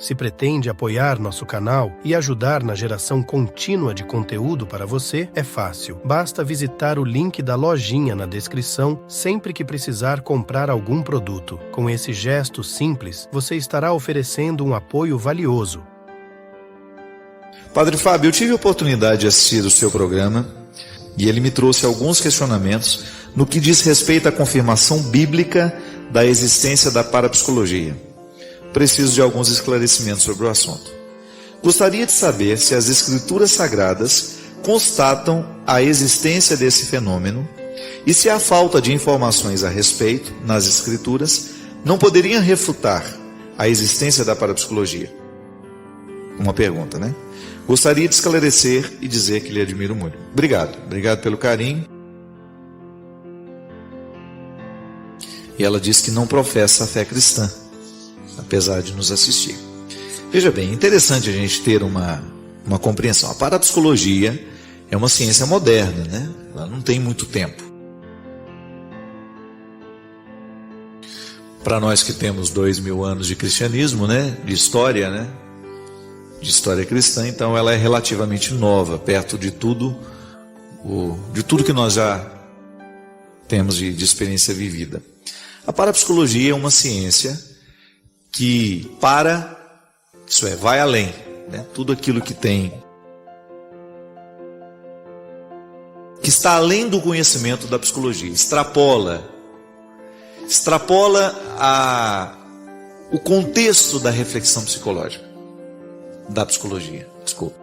Se pretende apoiar nosso canal e ajudar na geração contínua de conteúdo para você, é fácil. Basta visitar o link da lojinha na descrição sempre que precisar comprar algum produto. Com esse gesto simples, você estará oferecendo um apoio valioso. Padre Fábio, eu tive a oportunidade de assistir o seu programa e ele me trouxe alguns questionamentos no que diz respeito à confirmação bíblica da existência da parapsicologia. Preciso de alguns esclarecimentos sobre o assunto. Gostaria de saber se as Escrituras Sagradas constatam a existência desse fenômeno e se a falta de informações a respeito nas Escrituras não poderia refutar a existência da parapsicologia. Uma pergunta, né? Gostaria de esclarecer e dizer que lhe admiro muito. Obrigado pelo carinho. E ela diz que não professa a fé cristã, apesar de nos assistir. Veja bem, interessante a gente ter uma compreensão. A parapsicologia é uma ciência moderna, né? Ela não tem muito tempo. Para nós que temos 2000 anos de cristianismo, né? De história cristã, então ela é relativamente nova, perto de tudo que nós já temos de experiência vivida. A parapsicologia é uma ciência que vai além, né? Tudo aquilo que está além do conhecimento da psicologia, extrapola o contexto da reflexão psicológica, da psicologia, desculpa.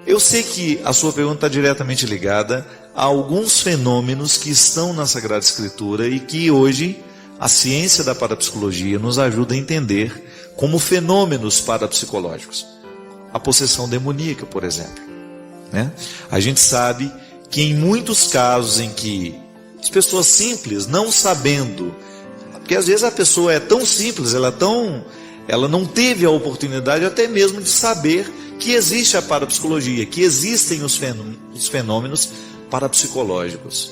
Eu sei que a sua pergunta está diretamente ligada a alguns fenômenos que estão na Sagrada Escritura e que hoje a ciência da parapsicologia nos ajuda a entender como fenômenos parapsicológicos. A possessão demoníaca, por exemplo, né? A gente sabe que em muitos casos em que as pessoas simples, não sabendo, porque às vezes a pessoa é tão simples, ela não teve a oportunidade até mesmo de saber que existe a parapsicologia, que existem os fenômenos parapsicológicos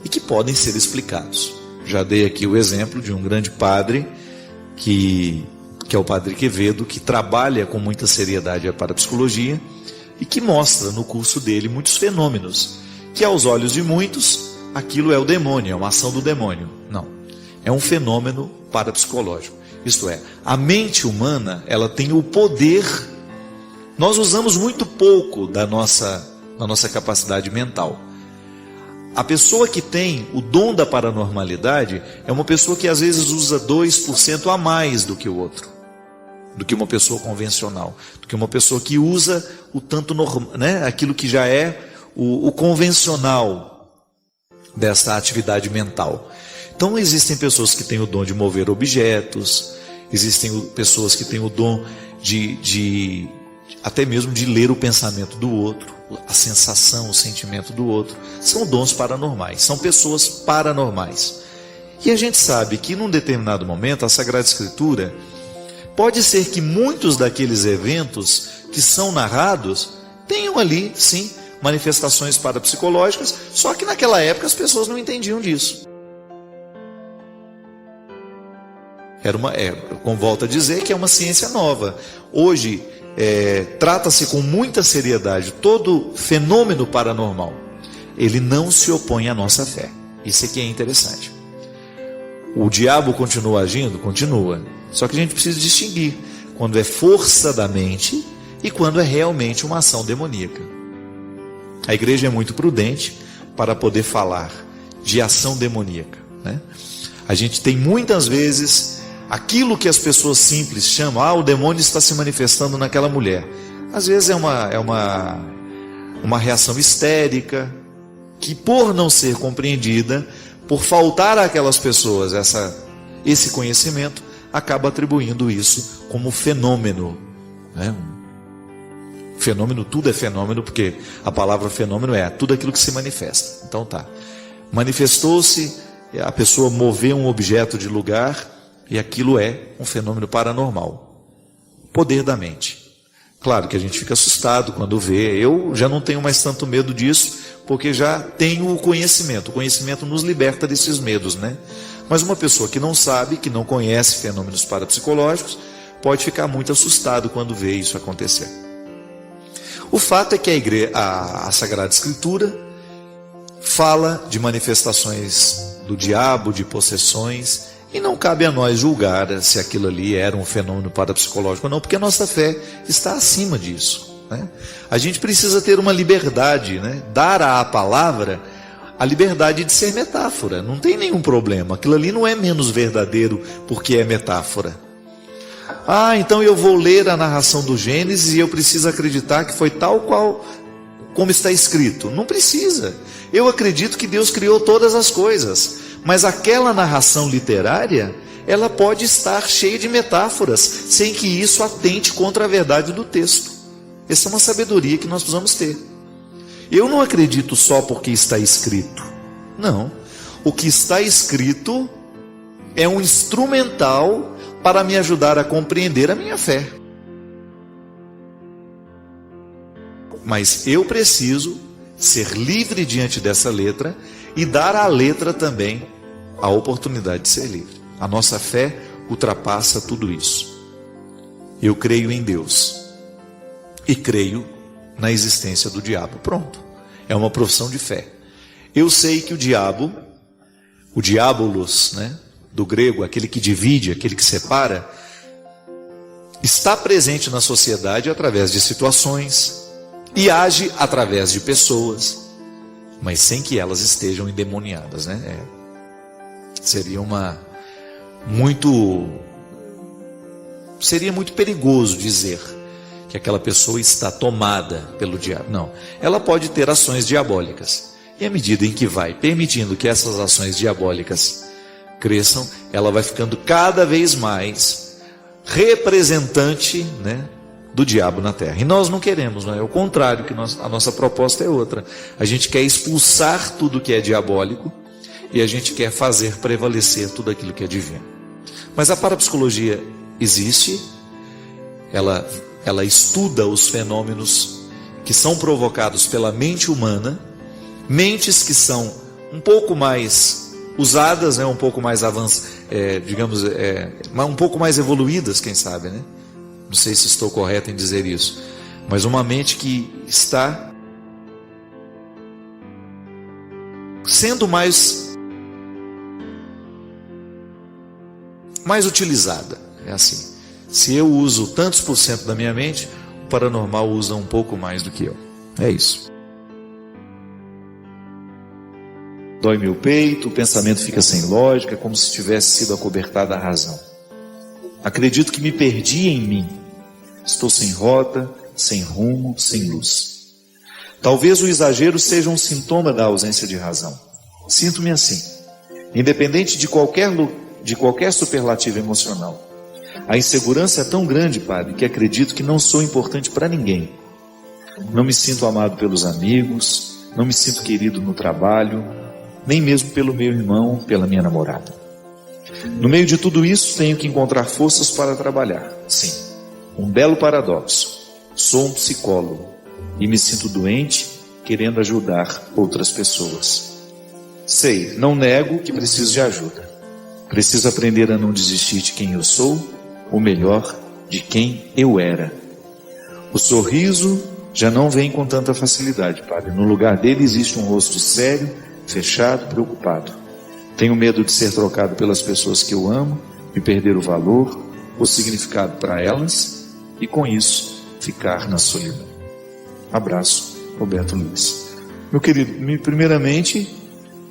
e que podem ser explicados. Já dei aqui o exemplo de um grande padre, que é o Padre Quevedo, que trabalha com muita seriedade a parapsicologia e que mostra no curso dele muitos fenômenos, que aos olhos de muitos, aquilo é o demônio, é uma ação do demônio. Não, é um fenômeno parapsicológico. Isto é, a mente humana, ela tem o poder, nós usamos muito pouco da nossa capacidade mental. A pessoa que tem o dom da paranormalidade é uma pessoa que às vezes usa 2% a mais do que o outro, do que uma pessoa convencional, do que uma pessoa que usa o tanto normal, né? Aquilo que já é o convencional dessa atividade mental. Então existem pessoas que têm o dom de mover objetos, existem pessoas que têm o dom de até mesmo de ler o pensamento do outro, a sensação, o sentimento do outro. São dons paranormais, são pessoas paranormais. E a gente sabe que num determinado momento a Sagrada Escritura, pode ser que muitos daqueles eventos que são narrados tenham ali, sim, manifestações parapsicológicas, só que naquela época as pessoas não entendiam disso. Como volto a dizer, que é uma ciência nova. Hoje, trata-se com muita seriedade todo fenômeno paranormal. Ele não se opõe à nossa fé. Isso aqui é interessante. O diabo continua agindo? Continua. Só que a gente precisa distinguir quando é força da mente e quando é realmente uma ação demoníaca. A igreja é muito prudente para poder falar de ação demoníaca, né? A gente tem muitas vezes aquilo que as pessoas simples chamam, o demônio está se manifestando naquela mulher. Às vezes é uma reação histérica, que por não ser compreendida, por faltar àquelas pessoas esse conhecimento, acaba atribuindo isso como fenômeno, né? Fenômeno, tudo é fenômeno, porque a palavra fenômeno é tudo aquilo que se manifesta. Então tá, manifestou-se, a pessoa moveu um objeto de lugar, e aquilo é um fenômeno paranormal. Poder da mente. Claro que a gente fica assustado quando vê. Eu já não tenho mais tanto medo disso, porque já tenho o conhecimento. O conhecimento nos liberta desses medos, né? Mas uma pessoa que não sabe, que não conhece fenômenos parapsicológicos, pode ficar muito assustado quando vê isso acontecer. O fato é que a Sagrada Escritura fala de manifestações do diabo, de possessões, e não cabe a nós julgar se aquilo ali era um fenômeno parapsicológico ou não, porque a nossa fé está acima disso, né? A gente precisa ter uma liberdade, né? Dar à palavra a liberdade de ser metáfora, não tem nenhum problema. Aquilo ali não é menos verdadeiro porque é metáfora. Então eu vou ler a narração do Gênesis e eu preciso acreditar que foi tal qual como está escrito. Não precisa. Eu acredito que Deus criou todas as coisas, mas aquela narração literária, ela pode estar cheia de metáforas, sem que isso atente contra a verdade do texto. Essa é uma sabedoria que nós precisamos ter. Eu não acredito só porque está escrito. Não. O que está escrito é um instrumental para me ajudar a compreender a minha fé. Mas eu preciso ser livre diante dessa letra e dar à letra também a oportunidade de ser livre. A nossa fé ultrapassa tudo isso. Eu creio em Deus e creio na existência do diabo. Pronto. É uma profissão de fé. Eu sei que o diabo, o diabolos, né, do grego, aquele que divide, aquele que separa, está presente na sociedade através de situações e age através de pessoas, mas sem que elas estejam endemoniadas, né? Seria muito perigoso dizer que aquela pessoa está tomada pelo diabo. Não, ela pode ter ações diabólicas, e à medida em que vai permitindo que essas ações diabólicas cresçam, ela vai ficando cada vez mais representante, né, do diabo na terra. E nós não queremos, não é? O contrário, que a nossa proposta é outra. A gente quer expulsar tudo que é diabólico e a gente quer fazer prevalecer tudo aquilo que é divino. Mas a parapsicologia existe, ela estuda os fenômenos que são provocados pela mente humana, mentes que são um pouco mais usadas, né, um pouco mais avançadas, um pouco mais evoluídas, quem sabe, né? Não sei se estou correto em dizer isso, mas uma mente que está sendo mais utilizada. É assim. Se eu uso tantos por cento da minha mente, o paranormal usa um pouco mais do que eu. É isso. Dói-me o peito, o pensamento fica sem lógica, é como se tivesse sido acobertada a razão. Acredito que me perdi em mim. Estou sem rota, sem rumo, sem luz. Talvez o exagero seja um sintoma da ausência de razão. Sinto-me assim, independente de qualquer superlativo emocional. A insegurança é tão grande, Padre, que acredito que não sou importante para ninguém. Não me sinto amado pelos amigos, não me sinto querido no trabalho, nem mesmo pelo meu irmão, pela minha namorada. No meio de tudo isso, tenho que encontrar forças para trabalhar. Sim, um belo paradoxo. Sou um psicólogo e me sinto doente, querendo ajudar outras pessoas. Sei, não nego que preciso de ajuda. Preciso aprender a não desistir de quem eu sou, ou melhor, de quem eu era. O sorriso já não vem com tanta facilidade, Padre. No lugar dele existe um rosto sério, fechado, preocupado. Tenho medo de ser trocado pelas pessoas que eu amo e perder o valor, o significado para elas e com isso ficar na solidão. Abraço, Roberto Luiz. Meu querido, primeiramente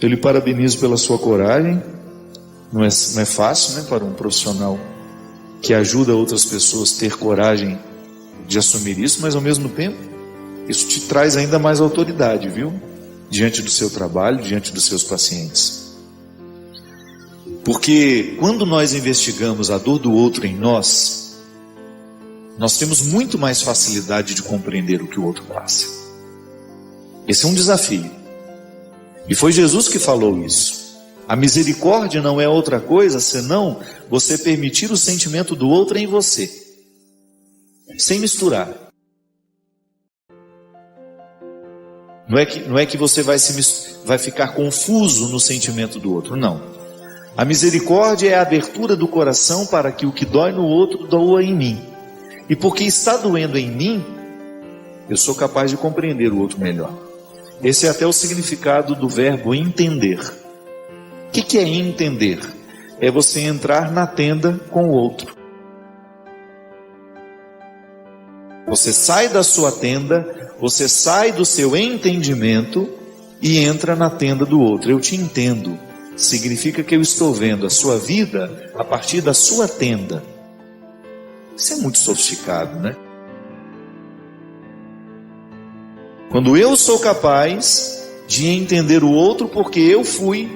eu lhe parabenizo pela sua coragem. Não é fácil, né, para um profissional que ajuda outras pessoas a ter coragem de assumir isso, mas ao mesmo tempo isso te traz ainda mais autoridade, viu? Diante do seu trabalho, diante dos seus pacientes. Porque quando nós investigamos a dor do outro em nós temos muito mais facilidade de compreender o que o outro passa. Esse é um desafio. E foi Jesus que falou isso. A misericórdia não é outra coisa senão você permitir o sentimento do outro em você, sem misturar. Não é que você vai ficar confuso no sentimento do outro, não. A misericórdia é a abertura do coração para que o que dói no outro doa em mim. E porque está doendo em mim, eu sou capaz de compreender o outro melhor. Esse é até o significado do verbo entender. O que é entender? É você entrar na tenda com o outro. Você sai da sua tenda, você sai do seu entendimento e entra na tenda do outro. Eu te entendo. Significa que eu estou vendo a sua vida a partir da sua tenda. Isso é muito sofisticado, né? Quando eu sou capaz de entender o outro, porque eu fui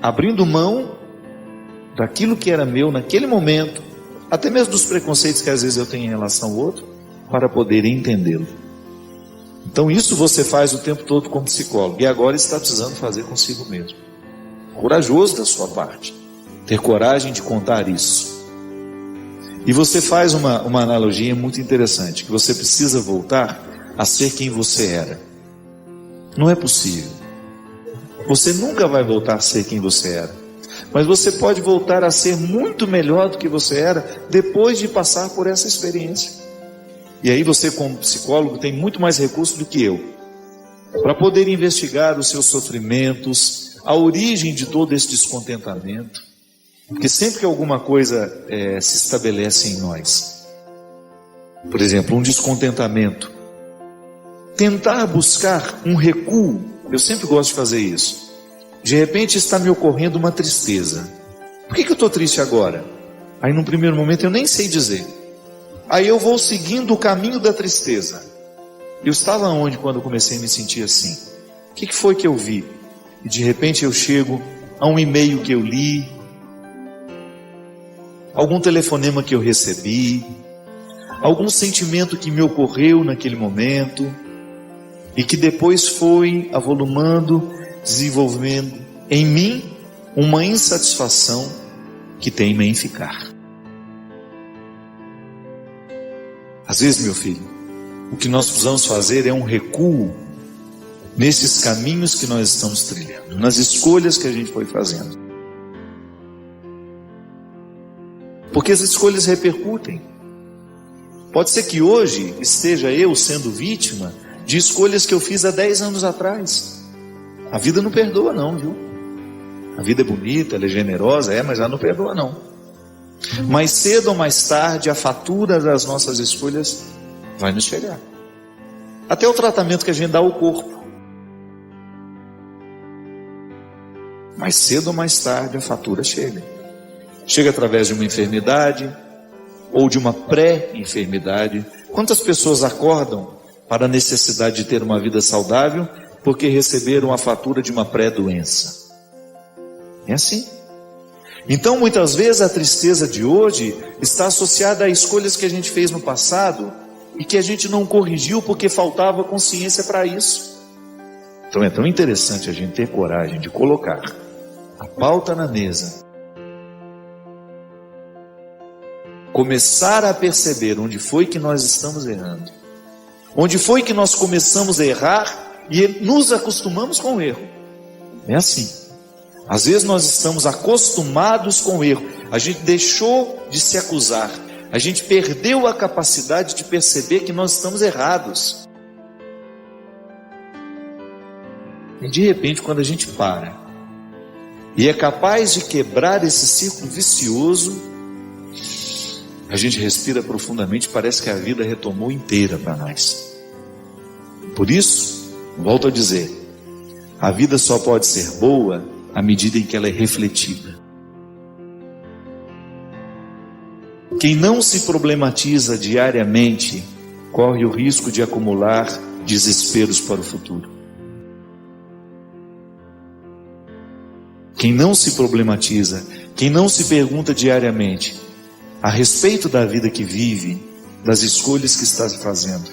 abrindo mão daquilo que era meu naquele momento, até mesmo dos preconceitos que às vezes eu tenho em relação ao outro, para poder entendê-lo. Então isso você faz o tempo todo como psicólogo, e agora está precisando fazer consigo mesmo. Corajoso da sua parte, ter coragem de contar isso. E você faz uma analogia muito interessante, que você precisa voltar a ser quem você era. Não é possível. Você nunca vai voltar a ser quem você era. Mas você pode voltar a ser muito melhor do que você era depois de passar por essa experiência. E aí você, como psicólogo, tem muito mais recursos do que eu para poder investigar os seus sofrimentos, a origem de todo esse descontentamento. Porque sempre que alguma coisa se estabelece em nós, por exemplo, um descontentamento, tentar buscar um recuo, eu sempre gosto de fazer isso. De repente está me ocorrendo uma tristeza. Por que eu estou triste agora? Aí num primeiro momento eu nem sei dizer. Aí eu vou seguindo o caminho da tristeza. Eu estava onde quando eu comecei a me sentir assim? O que foi que eu vi? E de repente eu chego a um e-mail que eu li, algum telefonema que eu recebi, algum sentimento que me ocorreu naquele momento, e que depois foi avolumando, desenvolvendo em mim uma insatisfação que teima em ficar. Às vezes, meu filho, o que nós precisamos fazer é um recuo nesses caminhos que nós estamos trilhando, nas escolhas que a gente foi fazendo. Porque as escolhas repercutem. Pode ser que hoje esteja eu sendo vítima de escolhas que eu fiz há 10 anos atrás. A vida não perdoa não, viu? A vida é bonita, ela é generosa, mas ela não perdoa não. Mais cedo ou mais tarde, a fatura das nossas escolhas vai nos chegar. Até o tratamento que a gente dá ao corpo. Mais cedo ou mais tarde, a fatura chega. Chega através de uma enfermidade ou de uma pré-enfermidade. Quantas pessoas acordam para a necessidade de ter uma vida saudável porque receberam a fatura de uma pré-doença? É assim. Então, muitas vezes, a tristeza de hoje está associada a escolhas que a gente fez no passado e que a gente não corrigiu porque faltava consciência para isso. Então, é tão interessante a gente ter coragem de colocar a pauta na mesa, começar a perceber onde foi que nós estamos errando, onde foi que nós começamos a errar e nos acostumamos com o erro. É assim. Às vezes nós estamos acostumados com o erro, a gente deixou de se acusar, a gente perdeu a capacidade de perceber que nós estamos errados. E de repente, quando a gente para e é capaz de quebrar esse círculo vicioso, a gente respira profundamente, parece que a vida retomou inteira para nós. Por isso, volto a dizer, a vida só pode ser boa à medida em que ela é refletida. Quem não se problematiza diariamente corre o risco de acumular desesperos para o futuro. Quem não se problematiza, quem não se pergunta diariamente a respeito da vida que vive, das escolhas que está fazendo.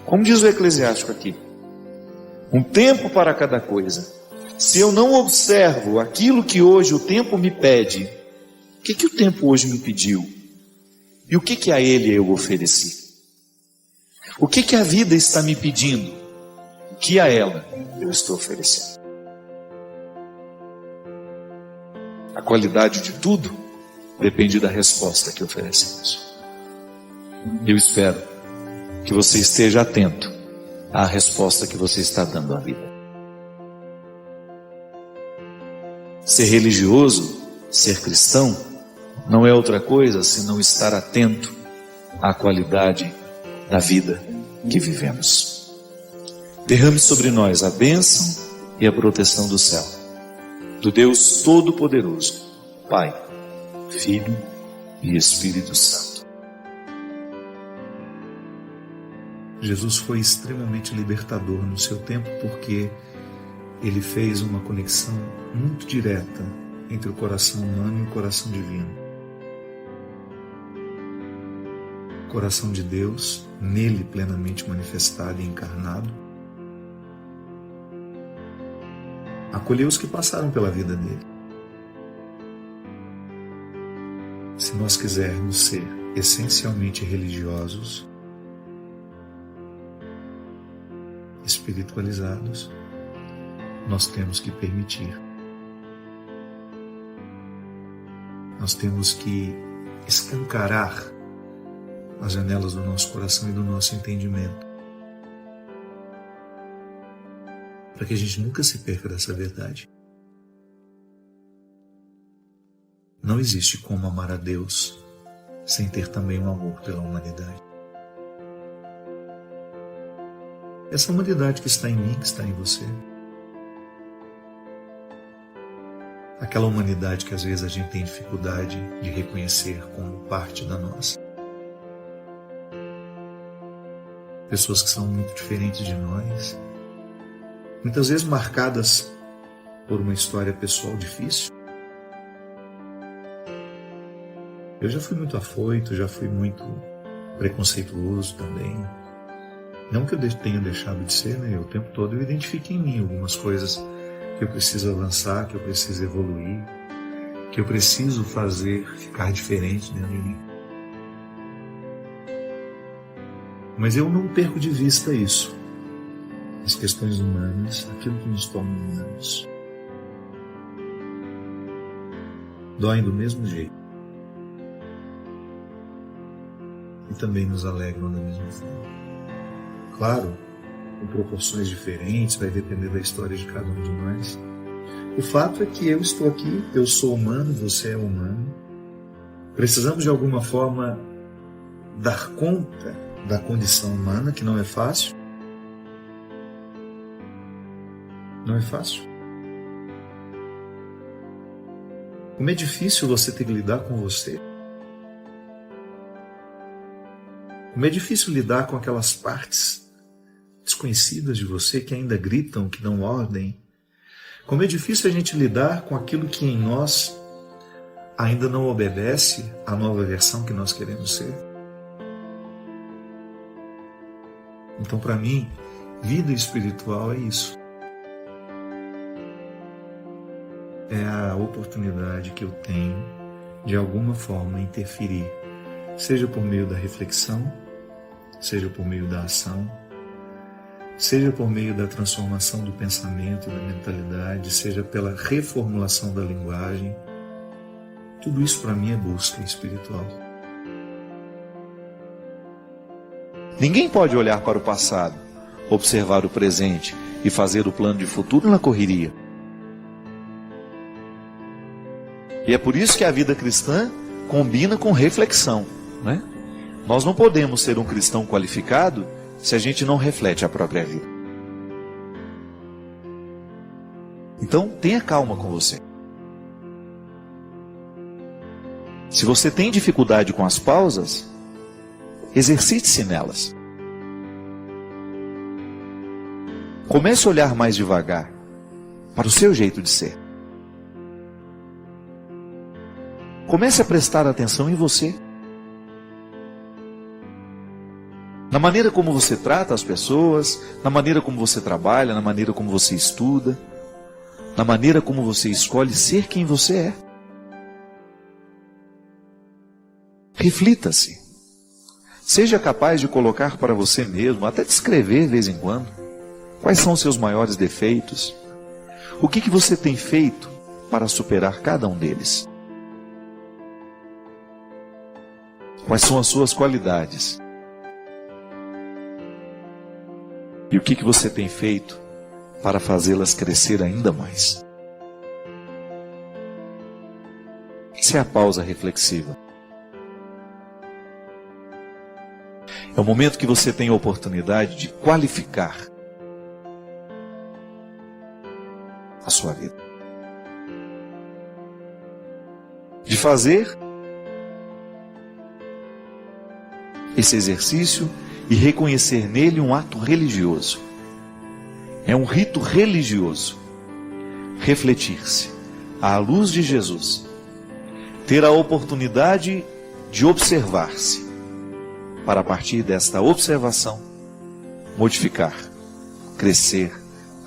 Como diz o Eclesiástico aqui, um tempo para cada coisa. Se eu não observo aquilo que hoje o tempo me pede, o que o tempo hoje me pediu? E o que a ele eu ofereci? O que a vida está me pedindo? O que a ela eu estou oferecendo? qualidade de tudo depende da resposta que oferecemos. Eu espero que você esteja atento à resposta que você está dando à vida. Ser religioso, ser cristão, não é outra coisa senão estar atento à qualidade da vida que vivemos. Derrame sobre nós a bênção e a proteção do céu, do Deus Todo-Poderoso, Pai, Filho e Espírito Santo. Jesus foi extremamente libertador no seu tempo porque ele fez uma conexão muito direta entre o coração humano e o coração divino. O coração de Deus, nele plenamente manifestado e encarnado, acolheu os que passaram pela vida dele. Se nós quisermos ser essencialmente religiosos, espiritualizados, nós temos que permitir. Nós temos que escancarar as janelas do nosso coração e do nosso entendimento, para que a gente nunca se perca dessa verdade. Não existe como amar a Deus sem ter também um amor pela humanidade. Essa humanidade que está em mim, que está em você. Aquela humanidade que às vezes a gente tem dificuldade de reconhecer como parte da nossa. Pessoas que são muito diferentes de nós, muitas vezes marcadas por uma história pessoal difícil. Eu já fui muito afoito, já fui muito preconceituoso também. Não que eu tenha deixado de ser, né? O tempo todo eu identifico em mim algumas coisas que eu preciso avançar, que eu preciso evoluir, que eu preciso fazer ficar diferente dentro de mim. Mas eu não perco de vista isso. As questões humanas, aquilo que nos torna humanos. Doem do mesmo jeito. E também nos alegram da mesma forma. Claro, com proporções diferentes, vai depender da história de cada um de nós. O fato é que eu estou aqui, eu sou humano, você é humano. Precisamos de alguma forma dar conta da condição humana, que não é fácil. Não é fácil. Como é difícil você ter que lidar com você. Como é difícil lidar com aquelas partes desconhecidas de você que ainda gritam, que dão ordem. Como é difícil a gente lidar com aquilo que em nós ainda não obedece à nova versão que nós queremos ser. Então, para mim, vida espiritual é isso. É a oportunidade que eu tenho de alguma forma interferir, seja por meio da reflexão, seja por meio da ação, seja por meio da transformação do pensamento e da mentalidade, seja pela reformulação da linguagem. Tudo isso para mim é busca espiritual. Ninguém pode olhar para o passado, observar o presente e fazer o plano de futuro na correria. E é por isso que a vida cristã combina com reflexão, né? Nós não podemos ser um cristão qualificado se a gente não reflete a própria vida. Então, tenha calma com você. Se você tem dificuldade com as pausas, exercite-se nelas. Comece a olhar mais devagar para o seu jeito de ser. Comece a prestar atenção em você. Na maneira como você trata as pessoas, na maneira como você trabalha, na maneira como você estuda, na maneira como você escolhe ser quem você é. Reflita-se. Seja capaz de colocar para você mesmo, até descrever de vez em quando, quais são os seus maiores defeitos, o que você tem feito para superar cada um deles? Quais são as suas qualidades? E o que você tem feito para fazê-las crescer ainda mais? Essa é a pausa reflexiva. É o momento que você tem a oportunidade de qualificar a sua vida. De fazer esse exercício e reconhecer nele um ato religioso. É um rito religioso. Refletir-se à luz de Jesus. Ter a oportunidade de observar-se. Para a partir desta observação, modificar, crescer,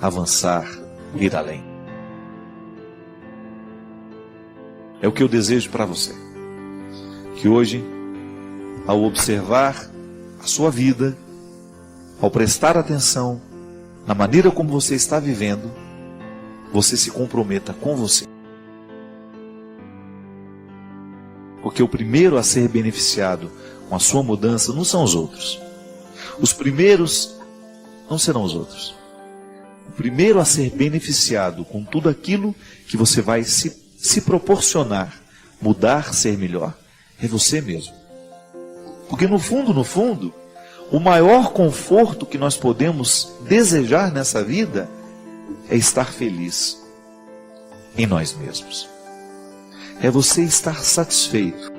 avançar, ir além. É o que eu desejo para você. Que hoje, ao observar a sua vida, ao prestar atenção na maneira como você está vivendo, você se comprometa com você. Porque o primeiro a ser beneficiado com a sua mudança não são os outros. Os primeiros não serão os outros. O primeiro a ser beneficiado com tudo aquilo que você vai se proporcionar, mudar, ser melhor, é você mesmo. Porque no fundo, o maior conforto que nós podemos desejar nessa vida é estar feliz em nós mesmos. É você estar satisfeito,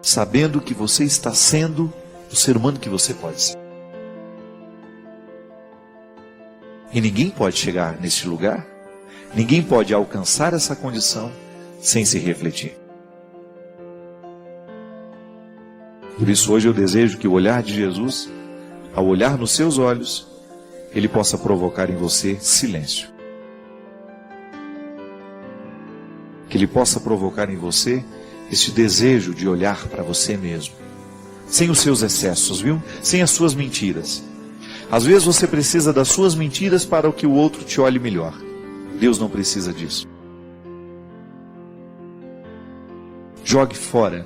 sabendo que você está sendo o ser humano que você pode ser. E ninguém pode chegar neste lugar, ninguém pode alcançar essa condição sem se refletir. Por isso hoje eu desejo que o olhar de Jesus, ao olhar nos seus olhos, ele possa provocar em você silêncio. Que ele possa provocar em você este desejo de olhar para você mesmo, sem os seus excessos, viu? Sem as suas mentiras. Às vezes você precisa das suas mentiras para que o outro te olhe melhor. Deus não precisa disso. Jogue fora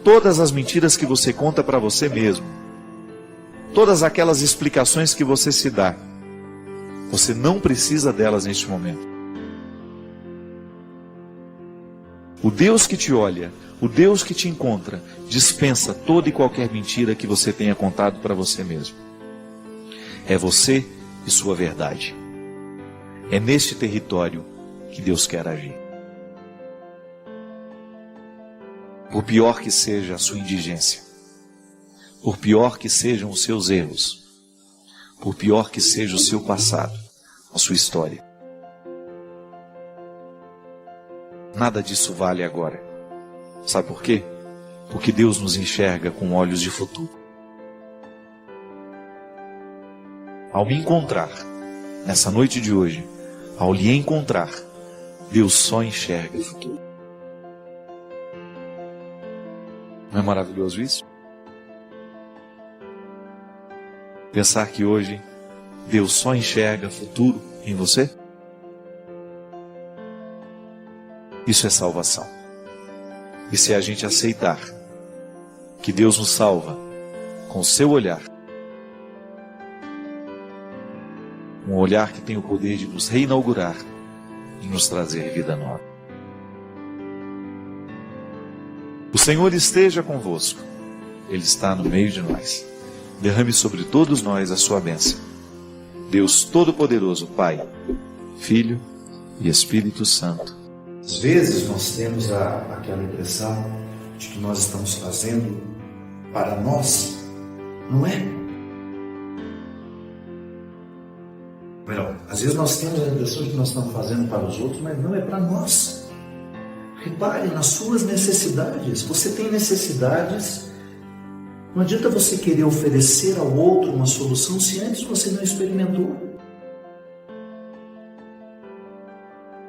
todas as mentiras que você conta para você mesmo. Todas aquelas explicações que você se dá. Você não precisa delas neste momento. O Deus que te olha, o Deus que te encontra, dispensa toda e qualquer mentira que você tenha contado para você mesmo. É você e sua verdade. É neste território que Deus quer agir. Por pior que seja a sua indigência, por pior que sejam os seus erros, por pior que seja o seu passado, a sua história, nada disso vale agora. Sabe por quê? Porque Deus nos enxerga com olhos de futuro. Ao me encontrar, nessa noite de hoje, ao lhe encontrar, Deus só enxerga o futuro. Não é maravilhoso isso? Pensar que hoje Deus só enxerga futuro em você? Isso é salvação. E se a gente aceitar que Deus nos salva com o seu olhar, um olhar que tem o poder de nos reinaugurar, de nos trazer vida nova. O Senhor esteja convosco. Ele está no meio de nós. Derrame sobre todos nós a sua bênção. Deus Todo-Poderoso, Pai, Filho e Espírito Santo. Às vezes nós temos aquela impressão de que nós estamos fazendo para nós. Não é? Melhor, às vezes nós temos a impressão de que nós estamos fazendo para os outros, mas não é para nós. Repare nas suas necessidades. Você tem necessidades. Não adianta você querer oferecer ao outro uma solução se antes você não experimentou.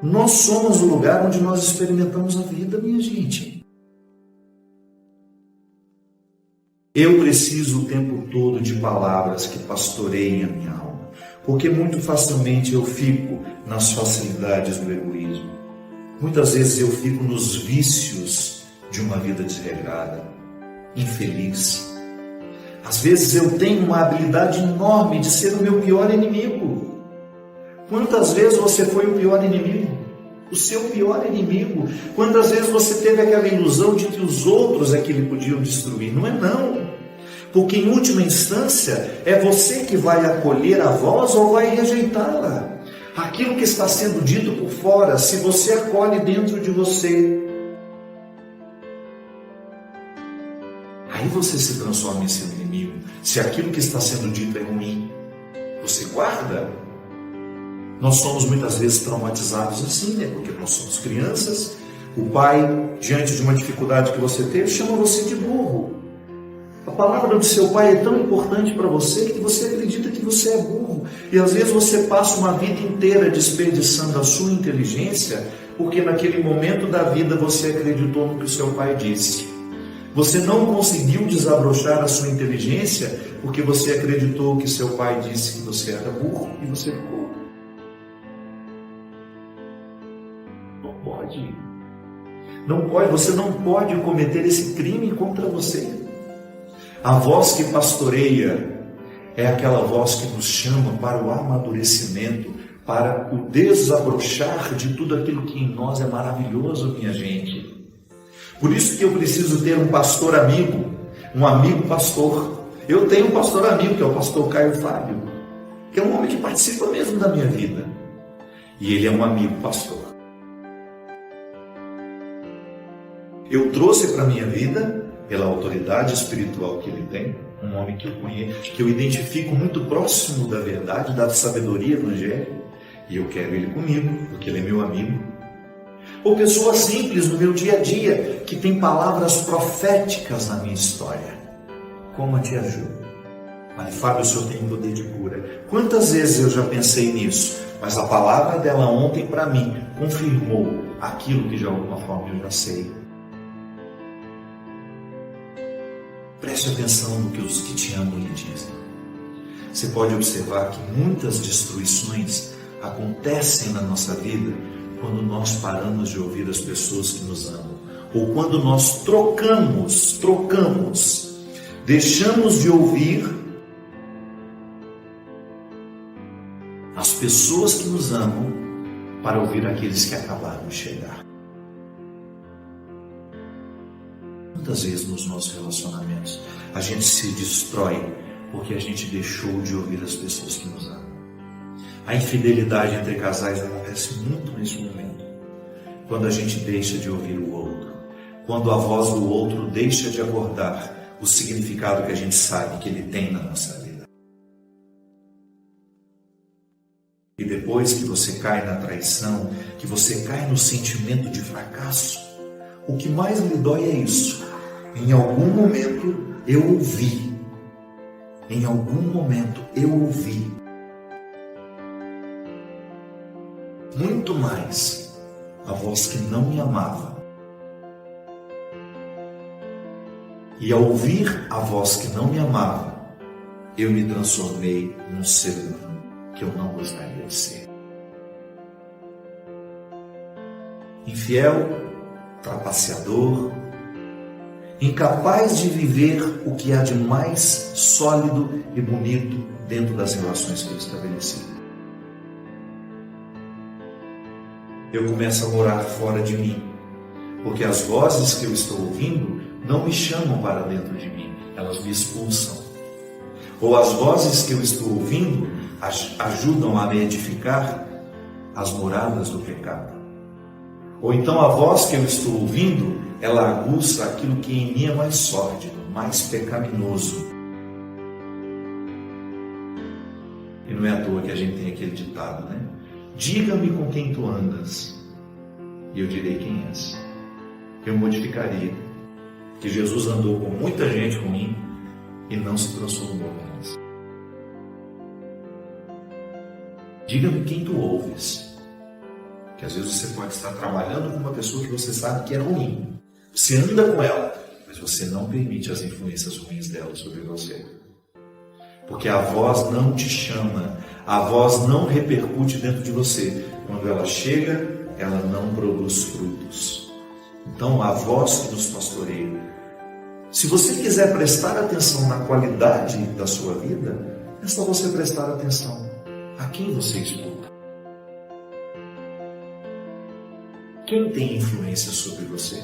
Nós somos o lugar onde nós experimentamos a vida, minha gente. Eu preciso o tempo todo de palavras que pastoreiem a minha alma. Porque muito facilmente eu fico nas facilidades do egoísmo. Muitas vezes eu fico nos vícios de uma vida desregrada, infeliz. Às vezes eu tenho uma habilidade enorme de ser o meu pior inimigo. Quantas vezes você foi o pior inimigo? O seu pior inimigo. Quantas vezes você teve aquela ilusão de que os outros é que lhe podiam destruir? Não é não. Porque em última instância é você que vai acolher a voz ou vai rejeitá-la. Aquilo que está sendo dito por fora, se você acolhe dentro de você, aí você se transforma em seu inimigo. Se aquilo que está sendo dito é ruim, você guarda. Nós somos muitas vezes traumatizados assim, né? Porque nós somos crianças. O pai, diante de uma dificuldade que você teve, chama você de burro. A palavra do seu pai é tão importante para você que você acredita que você é burro. E às vezes você passa uma vida inteira desperdiçando a sua inteligência, porque naquele momento da vida você acreditou no que o seu pai disse. Você não conseguiu desabrochar a sua inteligência porque você acreditou que seu pai disse que você era burro e você ficou. Não pode. Não pode, você não pode cometer esse crime contra você. A voz que pastoreia é aquela voz que nos chama para o amadurecimento, para o desabrochar de tudo aquilo que em nós é maravilhoso, minha gente. Por isso que eu preciso ter um pastor amigo, um amigo pastor. Eu tenho um pastor amigo, que é o pastor Caio Fábio, que é um homem que participa mesmo da minha vida. E ele é um amigo pastor. Eu trouxe para a minha vida, pela autoridade espiritual que ele tem, um homem que eu conheço, que eu identifico muito próximo da verdade, da sabedoria evangélica, e eu quero ele comigo, porque ele é meu amigo. Ou pessoas simples no meu dia a dia, que tem palavras proféticas na minha história, como a tia Ju. Mas Fábio, o senhor tem poder de cura. Quantas vezes eu já pensei nisso, mas a palavra dela ontem para mim confirmou aquilo que de alguma forma eu já sei. Preste atenção no que os que te amam lhe dizem. Você pode observar que muitas destruições acontecem na nossa vida quando nós paramos de ouvir as pessoas que nos amam. Ou quando nós trocamos, deixamos de ouvir as pessoas que nos amam para ouvir aqueles que acabaram de chegar. Muitas vezes nos nossos relacionamentos a gente se destrói porque a gente deixou de ouvir as pessoas que nos amam. A infidelidade entre casais acontece muito nesse momento, quando a gente deixa de ouvir o outro, quando a voz do outro deixa de acordar o significado que a gente sabe que ele tem na nossa vida. E depois que você cai na traição, que você cai no sentimento de fracasso, o que mais lhe dói é isso. Em algum momento eu ouvi. Em algum momento eu ouvi. Muito mais a voz que não me amava. E ao ouvir a voz que não me amava, eu me transformei num ser humano que eu não gostaria de ser. Infiel, trapaceador, incapaz de viver o que há de mais sólido e bonito dentro das relações que eu estabeleci. Eu começo a morar fora de mim, porque as vozes que eu estou ouvindo não me chamam para dentro de mim, elas me expulsam. Ou as vozes que eu estou ouvindo ajudam a me edificar as moradas do pecado. Ou então a voz que eu estou ouvindo, ela aguça aquilo que em mim é mais sórdido, mais pecaminoso. E não é à toa que a gente tem aquele ditado, né? Diga-me com quem tu andas, e eu direi quem és. Eu modificaria que Jesus andou com muita gente ruim e não se transformou nelas. Diga-me quem tu ouves. Que às vezes você pode estar trabalhando com uma pessoa que você sabe que é ruim. Você anda com ela, mas você não permite as influências ruins dela sobre você. Porque a voz não te chama, a voz não repercute dentro de você. Quando ela chega, ela não produz frutos. Então, a voz que nos pastoreia. Se você quiser prestar atenção na qualidade da sua vida, é só você prestar atenção a quem você escuta. Quem tem influência sobre você?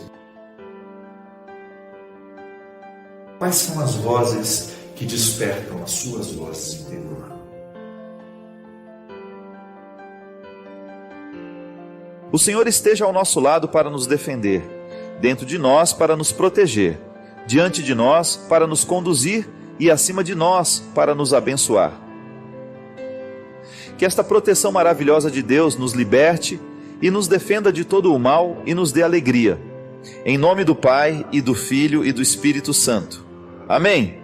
Quais são as vozes que despertam as suas vozes interior? O Senhor esteja ao nosso lado para nos defender, dentro de nós para nos proteger, diante de nós para nos conduzir e acima de nós para nos abençoar. Que esta proteção maravilhosa de Deus nos liberte e nos defenda de todo o mal e nos dê alegria. Em nome do Pai, e do Filho, e do Espírito Santo. Amém.